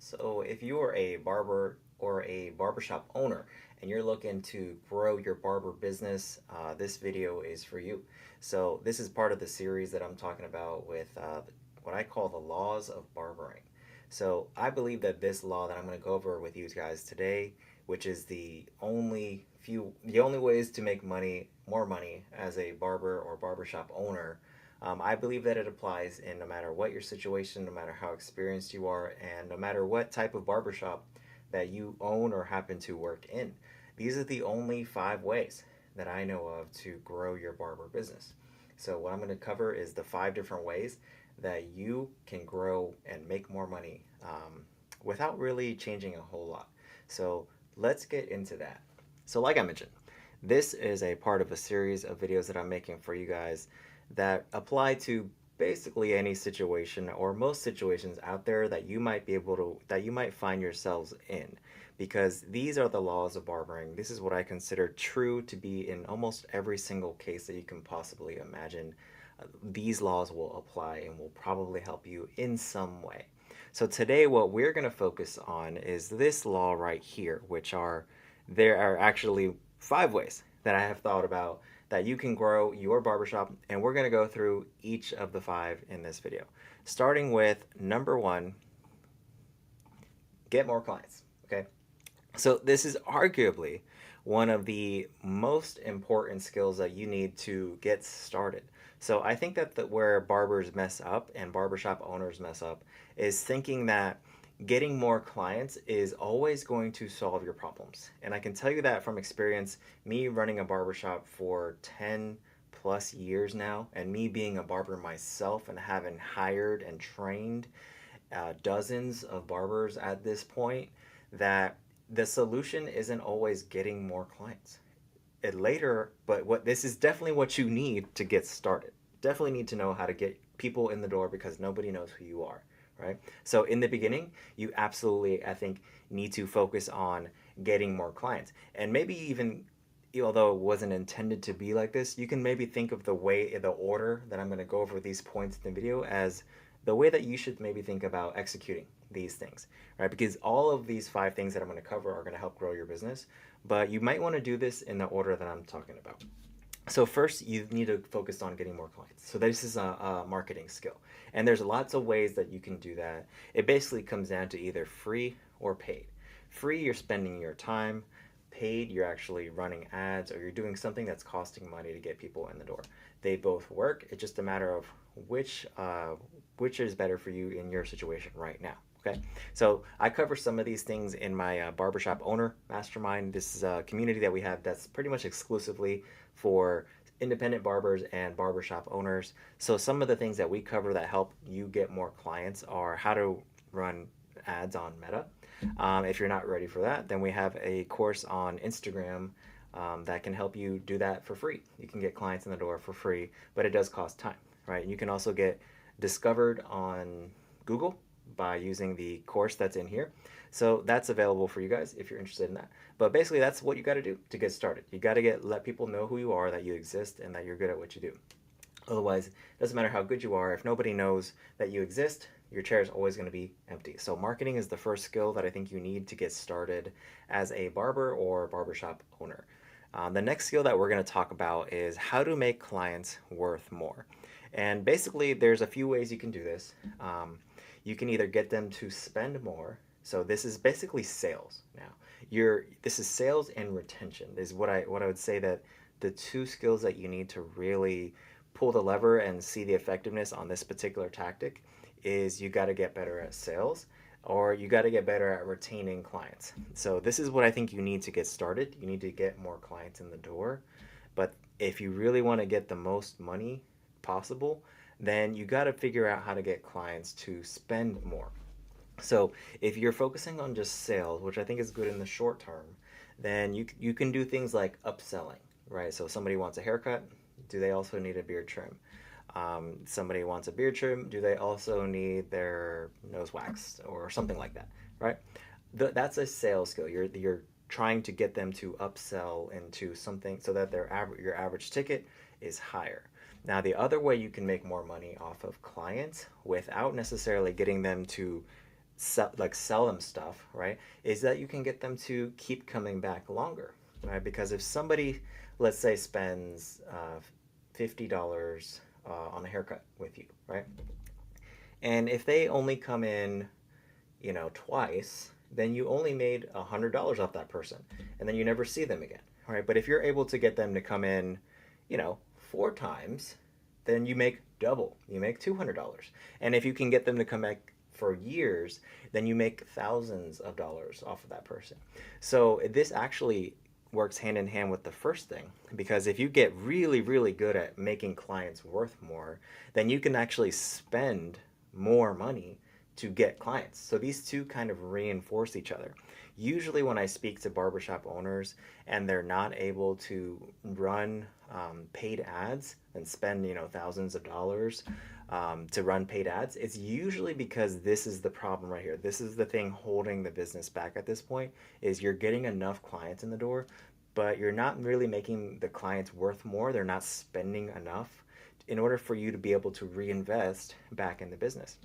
So if you are a barber or a barbershop owner and you're looking to grow your barber business, this video is for you. So this is part of the series that I'm talking about with what I call the laws of barbering. So I believe that this law that I'm going to go over with you guys today, which is the only ways to make money, more money as a barber or barbershop owner. I believe that it applies in no matter what your situation, no matter how experienced you are, and no matter what type of barbershop that you own or happen to work in. These are the only 5 ways that I know of to grow your barber business. So, what I'm going to cover is the 5 different ways that you can grow and make more money without really changing a whole lot. So, let's get into that. So, like I mentioned, this is a part of a series of videos that I'm making for you guys that apply to basically any situation or most situations out there that you might find yourselves in, because these are the laws of barbering. This is what I consider true to be in almost every single case that you can possibly imagine. These laws will apply and will probably help you in some way. So today what we're going to focus on is this law right here, which are there are actually 5 ways that I have thought about that you can grow your barbershop, and we're going to go through each of the 5 in this video. Starting with number 1, get more clients. Okay, so this is arguably one of the most important skills that you need to get started. So I think that where barbers mess up and barbershop owners mess up is thinking that getting more clients is always going to solve your problems. And I can tell you that from experience, me running a barbershop for 10 plus years now, and me being a barber myself and having hired and trained dozens of barbers at this point, that the solution isn't always getting more clients. It later, but what this is definitely what you need to get started. Definitely need to know how to get people in the door because nobody knows who you are, right? So in the beginning, you absolutely, I think, need to focus on getting more clients. And maybe even, although it wasn't intended to be like this, you can maybe think of the order that I'm going to go over these points in the video as the way that you should maybe think about executing these things, right? Because all of these 5 things that I'm going to cover are going to help grow your business, but you might want to do this in the order that I'm talking about. So first, you need to focus on getting more clients. So this is a marketing skill, and there's lots of ways that you can do that. It basically comes down to either free or paid. Free, you're spending your time. Paid, you're actually running ads or you're doing something that's costing money to get people in the door. They both work. It's just a matter of which is better for you in your situation right now. Okay, so I cover some of these things in my barbershop owner mastermind. This is a community that we have that's pretty much exclusively for independent barbers and barbershop owners. So some of the things that we cover that help you get more clients are how to run ads on Meta. If you're not ready for that, then we have a course on Instagram that can help you do that for free. You can get clients in the door for free, but it does cost time, right? And you can also get discovered on Google by using the course that's in here. So that's available for you guys if you're interested in that. But basically, that's what you got to do to get started. You got to let people know who you are, that you exist, and that you're good at what you do. Otherwise, it doesn't matter how good you are. If nobody knows that you exist, your chair is always going to be empty. So marketing is the first skill that I think you need to get started as a barber or barbershop owner. The next skill that we're going to talk about is how to make clients worth more. And basically, there's a few ways you can do this. You can either get them to spend more. So this is basically sales now. This is sales and retention is what I would say that the 2 skills that you need to really pull the lever and see the effectiveness on this particular tactic is you got to get better at sales or you got to get better at retaining clients. So this is what I think you need to get started. You need to get more clients in the door. But if you really want to get the most money possible, then you got to figure out how to get clients to spend more. So if you're focusing on just sales, which I think is good in the short term, then you can do things like upselling, right? So somebody wants a haircut, do they also need a beard trim? Somebody wants a beard trim, do they also need their nose waxed or something like that, right? That's a sales skill. You're trying to get them to upsell into something so that your average ticket is higher. Now, the other way you can make more money off of clients without necessarily getting them to sell them stuff, right, is that you can get them to keep coming back longer, right? Because if somebody, let's say, spends $50 on a haircut with you, right, and if they only come in, twice, then you only made $100 off that person, and then you never see them again, right? But if you're able to get them to come in, 4 times, then you make double. You make $200, and if you can get them to come back for years, then you make thousands of dollars off of that person. So this actually works hand in hand with the first thing, because if you get really, really good at making clients worth more, then you can actually spend more money to get clients. So these two kind of reinforce each other. Usually when I speak to barbershop owners and they're not able to run paid ads and spend, thousands of dollars to run paid ads, it's usually because this is the problem right here. This is the thing holding the business back at this point, is you're getting enough clients in the door, but you're not really making the clients worth more. They're not spending enough in order for you to be able to reinvest back in the business.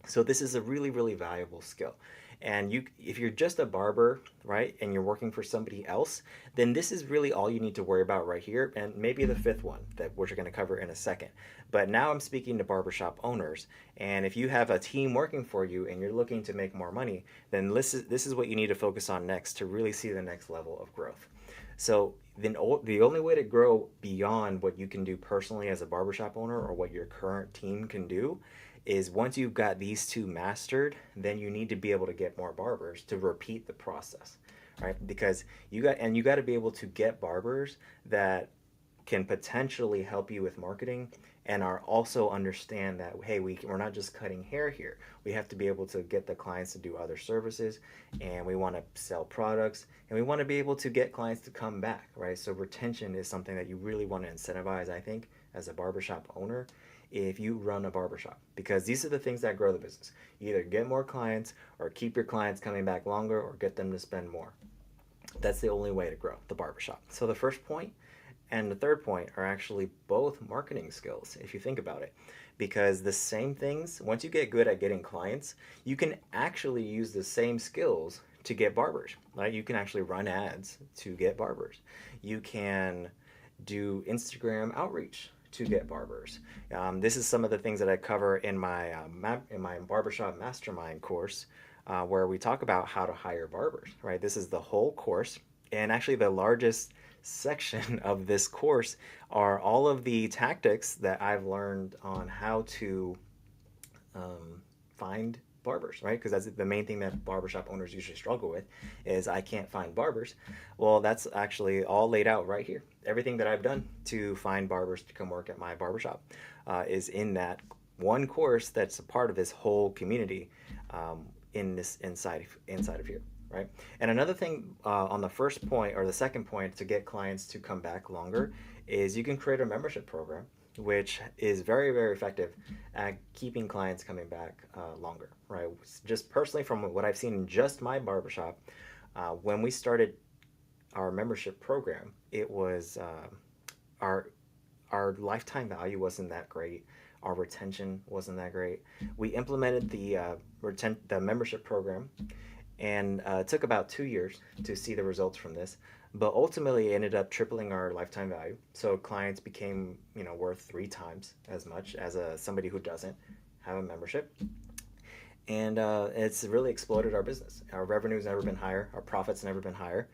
So this is a really, really valuable skill. And if you're just a barber, right, and you're working for somebody else, then this is really all you need to worry about right here, and maybe the fifth one that we're going to cover in a second. But now I'm speaking to barbershop owners, and if you have a team working for you and you're looking to make more money, then this is what you need to focus on next to really see the next level of growth. So then the only way to grow beyond what you can do personally as a barbershop owner or what your current team can do is, once you've got these two mastered, then you need to be able to get more barbers to repeat the process, right? Because you got to be able to get barbers that can potentially help you with marketing and are also understand that, hey, we're not just cutting hair here. We have to be able to get the clients to do other services, and we want to sell products, and we want to be able to get clients to come back, right? So retention is something that you really want to incentivize, I think, as a barbershop owner, if you run a barbershop, because these are the things that grow the business. You either get more clients or keep your clients coming back longer or get them to spend more. That's the only way to grow the barbershop. So the first point and the third point are actually both marketing skills, if you think about it, because the same things, once you get good at getting clients, you can actually use the same skills to get barbers, right? You can actually run ads to get barbers. You can do Instagram outreach to get barbers. This is some of the things that I cover in my Barbershop Mastermind course, where we talk about how to hire barbers, right? This is the whole course, and actually the largest section of this course are all of the tactics that I've learned on how to find barbers, right? Because that's the main thing that barbershop owners usually struggle with, is I can't find barbers. Well, that's actually all laid out right here. Everything that I've done to find barbers to come work at my barbershop is in that one course that's a part of this whole community in this inside of here, right? And another thing on the first point or the second point to get clients to come back longer is you can create a membership program, which is very, very effective at keeping clients coming back longer, right? Just personally, from what I've seen in just my barbershop, when we started our membership program, it was our lifetime value wasn't that great. Our retention wasn't that great. We implemented the membership program, and it took about 2 years to see the results from this. But ultimately, it ended up tripling our lifetime value. So clients became, worth 3 times as much as somebody who doesn't have a membership. And it's really exploded our business. Our revenue's never been higher. Our profits never been higher.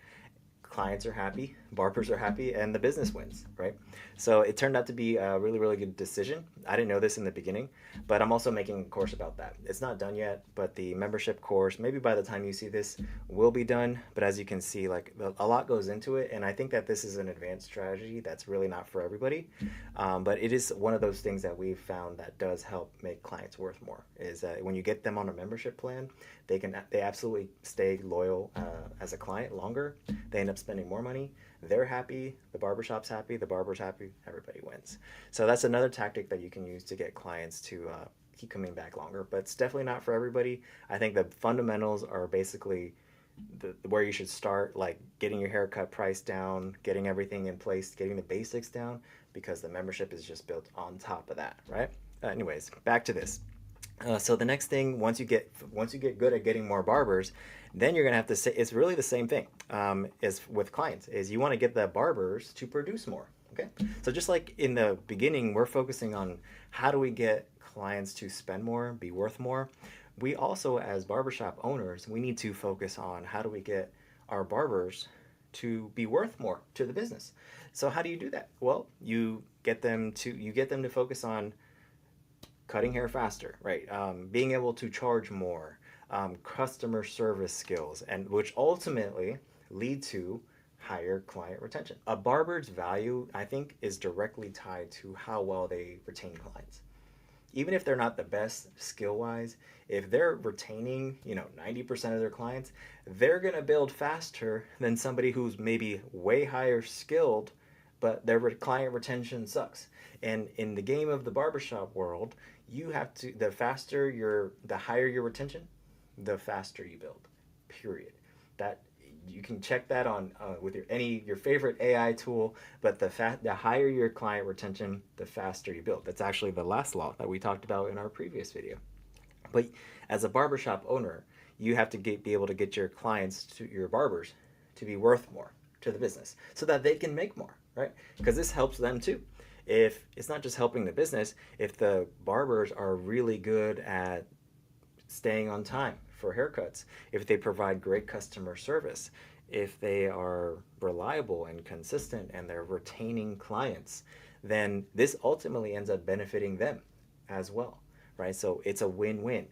Clients are happy, barbers are happy, and the business wins, right? So it turned out to be a really, really good decision. I didn't know this in the beginning, but I'm also making a course about that. It's not done yet, but the membership course, maybe by the time you see this, will be done. But as you can see, a lot goes into it, and I think that this is an advanced strategy that's really not for everybody. But it is one of those things that we've found that does help make clients worth more, is that when you get them on a membership plan, they absolutely stay loyal as a client longer. They end up spending more money. They're happy. The barbershop's happy. The barber's happy. Everybody wins. So that's another tactic that you can use to get clients to keep coming back longer. But it's definitely not for everybody. I think the fundamentals are basically where you should start, like getting your haircut price down, getting everything in place, getting the basics down, because the membership is just built on top of that, right? Anyways, back to this. So the next thing, once you get good at getting more barbers, then you're gonna have to say it's really the same thing as with clients. Is you want to get the barbers to produce more. Okay, so just like in the beginning, we're focusing on how do we get clients to spend more, be worth more. We also, as barbershop owners, we need to focus on how do we get our barbers to be worth more to the business. So how do you do that? Well, you get them to focus on cutting hair faster, right? Being able to charge more, customer service skills, and which ultimately lead to higher client retention. A barber's value, I think, is directly tied to how well they retain clients. Even if they're not the best skill wise, if they're retaining, 90% of their clients, they're going to build faster than somebody who's maybe way higher skilled, but their client retention sucks. And in the game of the barbershop world, you have to, the higher your retention, the faster you build. Period. That you can check that on with your favorite AI tool, but the higher your client retention, the faster you build. That's actually the last law that we talked about in our previous video. But as a barbershop owner, you have to be able to get your clients, to your barbers, to be worth more to the business so that they can make more, right? Because this helps them too. If it's not just helping the business, if the barbers are really good at staying on time for haircuts, if they provide great customer service, if they are reliable and consistent and they're retaining clients, then this ultimately ends up benefiting them as well, right? So it's a win-win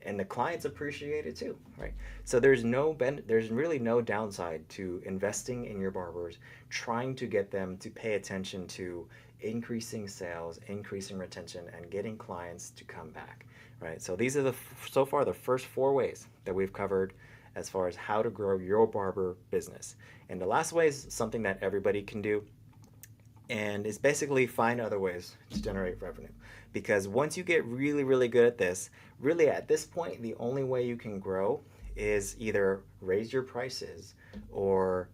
and the clients appreciate it too, right? So there's really no downside to investing in your barbers, trying to get them to pay attention to increasing sales, increasing retention, and getting clients to come back, right? So these are so far the first 4 ways that we've covered as far as how to grow your barber business. And the last way is something that everybody can do, and it's basically find other ways to generate revenue. Because once you get really, really good at this, really at this point, the only way you can grow is either raise your prices or,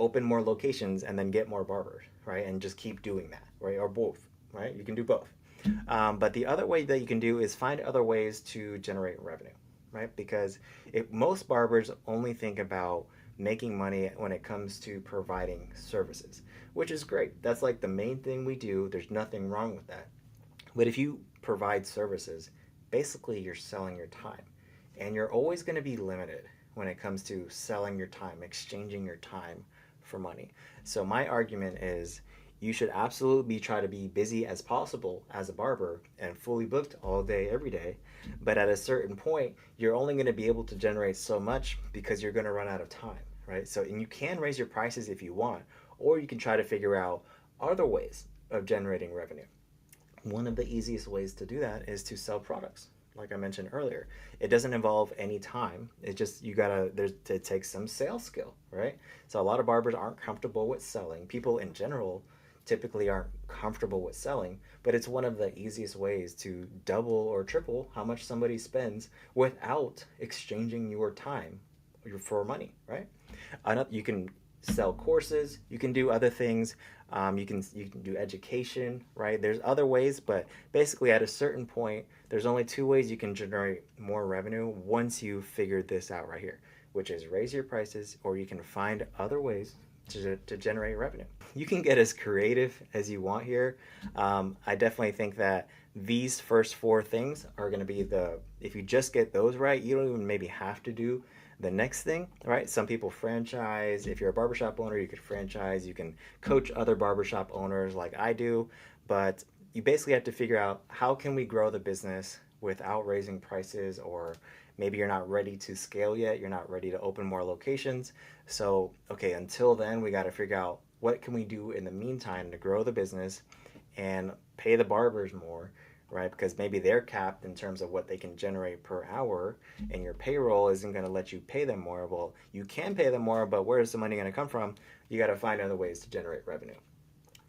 open more locations and then get more barbers, right? And just keep doing that, right? Or both, right? You can do both. But the other way that you can do is find other ways to generate revenue, right? Because most barbers only think about making money when it comes to providing services, which is great. That's like the main thing we do. There's nothing wrong with that. But if you provide services, basically you're selling your time. And you're always going to be limited when it comes to selling your time, exchanging your time for money. So my argument is you should absolutely try to be busy as possible as a barber and fully booked all day, every day. But at a certain point, you're only going to be able to generate so much because you're going to run out of time, right? So, and you can raise your prices if you want, or you can try to figure out other ways of generating revenue. One of the easiest ways to do that is to sell products. Like I mentioned earlier, it doesn't involve any time. It's just it takes some sales skill, right? So a lot of barbers aren't comfortable with selling. People in general typically aren't comfortable with selling, but it's one of the easiest ways to double or triple how much somebody spends without exchanging your time for money, right? You can sell courses, you can do other things, you can do education, right? There's other ways, but basically at a certain point, there's only 2 ways you can generate more revenue once you've figured this out right here, which is raise your prices, or you can find other ways to generate revenue. You can get as creative as you want here. I definitely think that these first 4 things are going to be if you just get those right, you don't even maybe have to do the next thing, right? Some people franchise. If you're a barbershop owner, you could franchise. You can coach other barbershop owners like I do, but you basically have to figure out how can we grow the business without raising prices, or maybe you're not ready to scale yet. You're not ready to open more locations. So, okay, until then, we got to figure out what can we do in the meantime to grow the business and pay the barbers more, right? Because maybe they're capped in terms of what they can generate per hour, and your payroll isn't going to let you pay them more. Well, you can pay them more, but where is the money going to come from? You got to find other ways to generate revenue.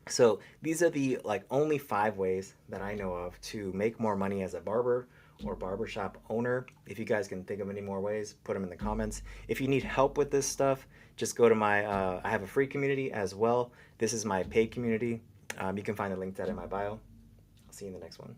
So these are the only 5 ways that I know of to make more money as a barber or barbershop owner. If you guys can think of any more ways, put them in the comments. If you need help with this stuff, just go to I have a free community as well. This is my paid community. You can find the link to that in my bio. I'll see you in the next one.